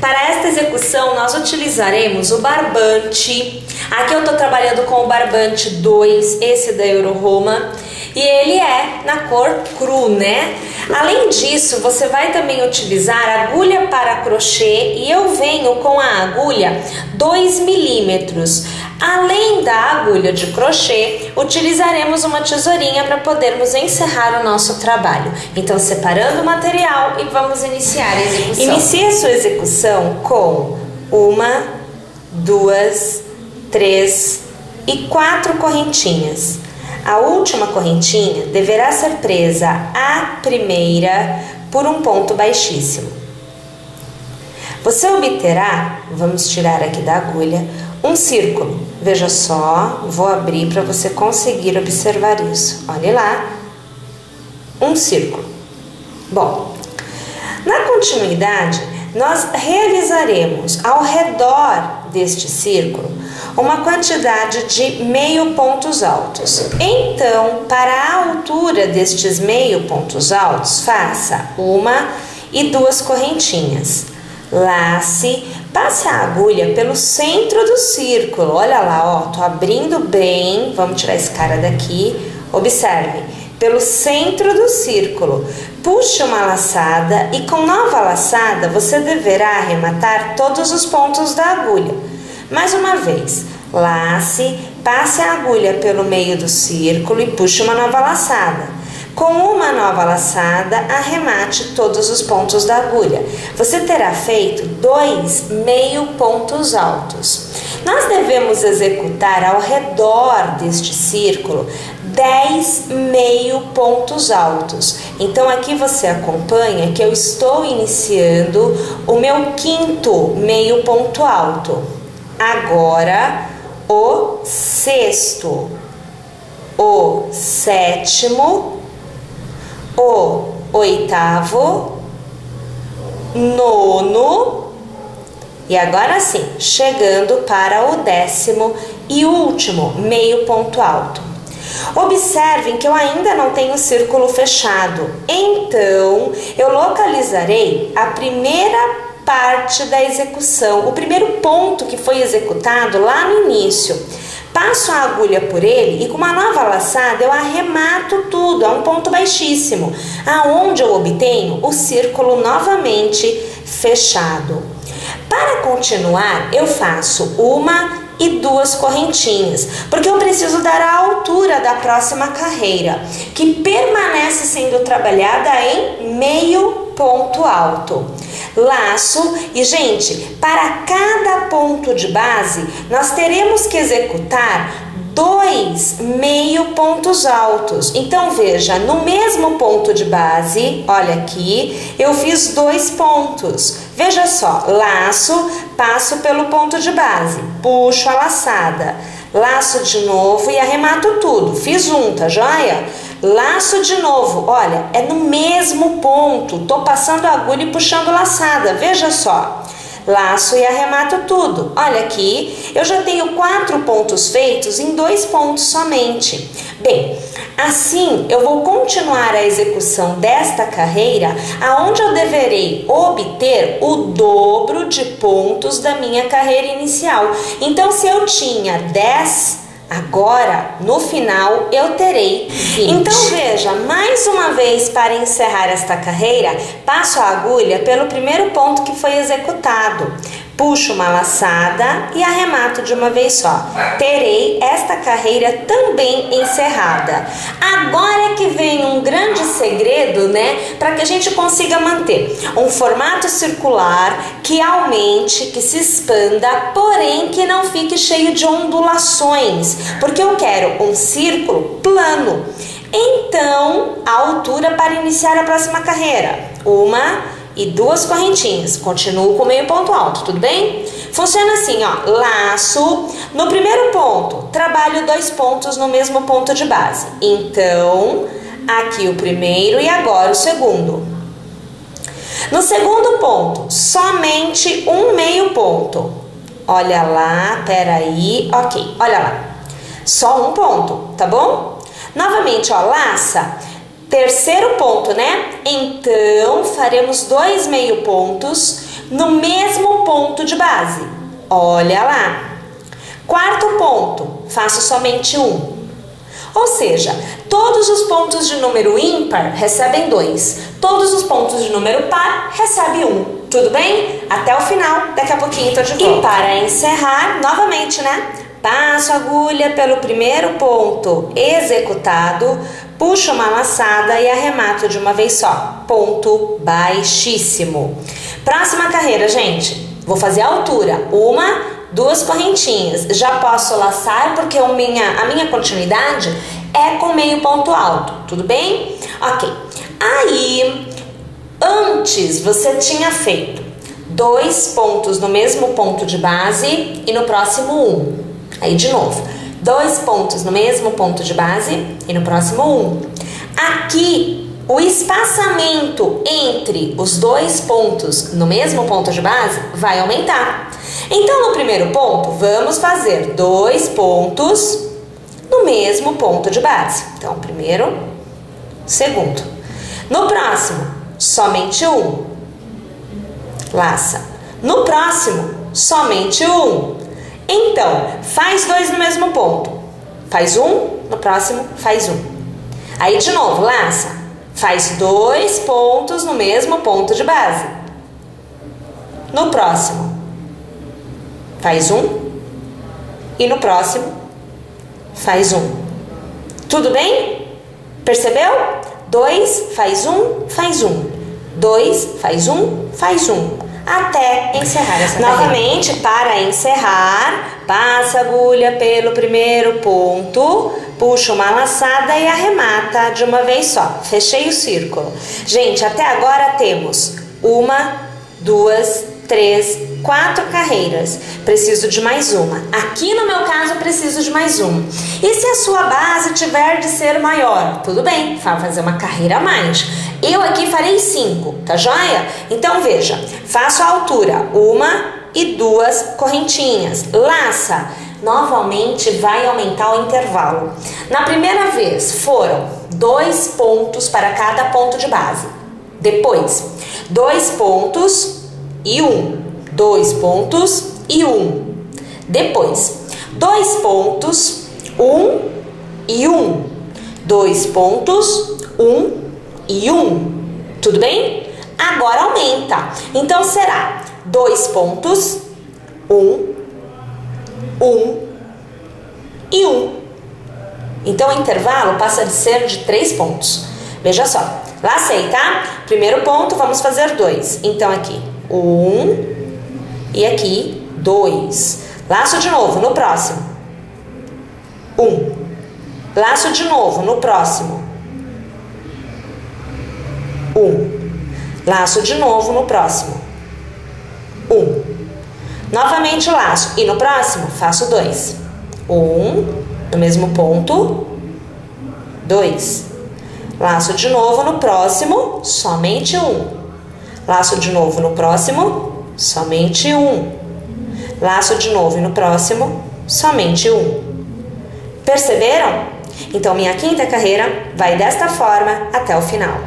Para esta execução, nós utilizaremos o barbante. Aqui eu estou trabalhando com o barbante 2, esse da Euro-Roma, e ele é na cor cru, né? Além disso, você vai também utilizar agulha para crochê e eu venho com a agulha 2 milímetros. Além da agulha de crochê, utilizaremos uma tesourinha para podermos encerrar o nosso trabalho. Então, separando o material e vamos iniciar a execução. Inicie a sua execução com 1, 2, 3 e 4 correntinhas. A última correntinha deverá ser presa à primeira por um ponto baixíssimo. Você obterá, vamos tirar aqui da agulha, um círculo. Veja só, vou abrir para você conseguir observar isso. Olhe lá, um círculo. Bom, na continuidade, nós realizaremos ao redor deste círculo uma quantidade de meio pontos altos. Então, para a altura destes meio pontos altos, faça 1 e 2 correntinhas. Lace, passe a agulha pelo centro do círculo. Olha lá, ó, tô abrindo bem. Vamos tirar esse cara daqui. Observe, pelo centro do círculo. Puxe uma laçada e com nova laçada você deverá arrematar todos os pontos da agulha. Mais uma vez, lace, passe a agulha pelo meio do círculo e puxe uma nova laçada. Com uma nova laçada, arremate todos os pontos da agulha. Você terá feito 2 meio pontos altos. Nós devemos executar ao redor deste círculo 10 meio pontos altos. Então aqui você acompanha que eu estou iniciando o meu 5º meio ponto alto. Agora o 6º, o 7º, o 8º, 9º e agora sim, chegando para o 10º e último meio ponto alto. Observem que eu ainda não tenho o círculo fechado, então eu localizarei a primeira parte da execução, o primeiro ponto que foi executado lá no início. Passo a agulha por ele e com uma nova laçada eu arremato tudo a um ponto baixíssimo, aonde eu obtenho o círculo novamente fechado. Para continuar, eu faço 1 e 2 correntinhas, porque eu preciso dar a altura da próxima carreira, que permanece sendo trabalhada em meio ponto alto. Laço e, gente, para cada ponto de base, nós teremos que executar 2 meio pontos altos. Então, veja, no mesmo ponto de base, olha aqui, eu fiz 2 pontos. Veja só, laço, passo pelo ponto de base, puxo a laçada, laço de novo e arremato tudo. Fiz um, tá joia? Laço de novo, olha, é no mesmo ponto, tô passando a agulha e puxando laçada, veja só. Laço e arremato tudo. Olha aqui, eu já tenho 4 pontos feitos em 2 pontos somente. Bem, assim eu vou continuar a execução desta carreira, aonde eu deverei obter o dobro de pontos da minha carreira inicial. Então, se eu tinha 10, agora, no final, eu terei 20. Então, veja, mais uma vez para encerrar esta carreira, passo a agulha pelo primeiro ponto que foi executado. Puxo uma laçada e arremato de uma vez só. Terei esta carreira também encerrada. Agora é que vem um grande segredo, né? Para que a gente consiga manter um formato circular que aumente, que se expanda, porém que não fique cheio de ondulações. Porque eu quero um círculo plano. Então, a altura para iniciar a próxima carreira. 1 e 2 correntinhas, continuo com meio ponto alto, tudo bem? Funciona assim, ó, laço, no primeiro ponto, trabalho 2 pontos no mesmo ponto de base. Então, aqui o primeiro e agora o segundo. No segundo ponto, somente um meio ponto. Olha lá, peraí, ok, olha lá. Só um ponto, tá bom? Novamente, ó, laça. Terceiro ponto, né? Então, faremos 2 meio pontos no mesmo mesmo ponto de base. Olha lá. Quarto ponto, faço somente um. Ou seja, todos os pontos de número ímpar recebem 2. Todos os pontos de número par recebem 1. Tudo bem? Até o final, daqui a pouquinho estou de volta. E para encerrar, novamente, né? Passo a agulha pelo primeiro ponto executado, puxo uma laçada e arremato de uma vez só. Ponto baixíssimo. Próxima carreira, gente. Vou fazer a altura. 1, 2 correntinhas. Já posso laçar porque a minha continuidade é com meio ponto alto. Tudo bem? Ok. Aí, antes você tinha feito 2 pontos no mesmo ponto de base e no próximo 1. Aí de novo, 2 pontos no mesmo ponto de base e no próximo 1. Aqui, o espaçamento entre os 2 pontos no mesmo ponto de base vai aumentar. Então, no primeiro ponto, vamos fazer 2 pontos no mesmo ponto de base. Então, primeiro, segundo. No próximo, somente 1. Laça. No próximo, somente 1. Então, faz 2 no mesmo ponto. Faz 1, no próximo faz 1. Aí de novo, laça. Faz 2 pontos no mesmo ponto de base. No próximo, faz 1. E no próximo, faz 1. Tudo bem? Percebeu? 2, faz 1, faz 1. 2, faz 1, faz 1. Até encerrar essa carreira. Novamente, para encerrar, passa a agulha pelo primeiro ponto, puxa uma laçada e arremata de uma vez só. Fechei o círculo. Gente, até agora temos 1, 2, 3, 4 carreiras. Preciso de mais uma. Aqui no meu caso, preciso de mais uma. E se a sua base tiver de ser maior? Tudo bem, vai fazer uma carreira a mais. Eu aqui farei 5, tá joia? Então veja, faço a altura, 1 e 2 correntinhas, laça. Novamente vai aumentar o intervalo. Na primeira vez foram 2 pontos para cada ponto de base. Depois, 2 pontos e 1. 2 pontos e 1. Depois, 2 pontos, 1 e 1. 2 pontos, 1 e 1. Tudo bem? Agora aumenta. Então será 2 pontos, 1, 1 e 1. Então o intervalo passa de ser de 3 pontos. Veja só. Lacei, tá? Primeiro ponto, vamos fazer 2. Então aqui, 1 e aqui, 2. Laço de novo no próximo. 1. Laço de novo no próximo. 1. Laço de novo no próximo. 1. Novamente laço. E no próximo, faço 2. 1, no mesmo ponto. 2. Laço de novo no próximo, somente 1. Laço de novo no próximo, somente 1. Laço de novo no próximo, somente 1. Perceberam? Então, minha quinta carreira vai desta forma até o final.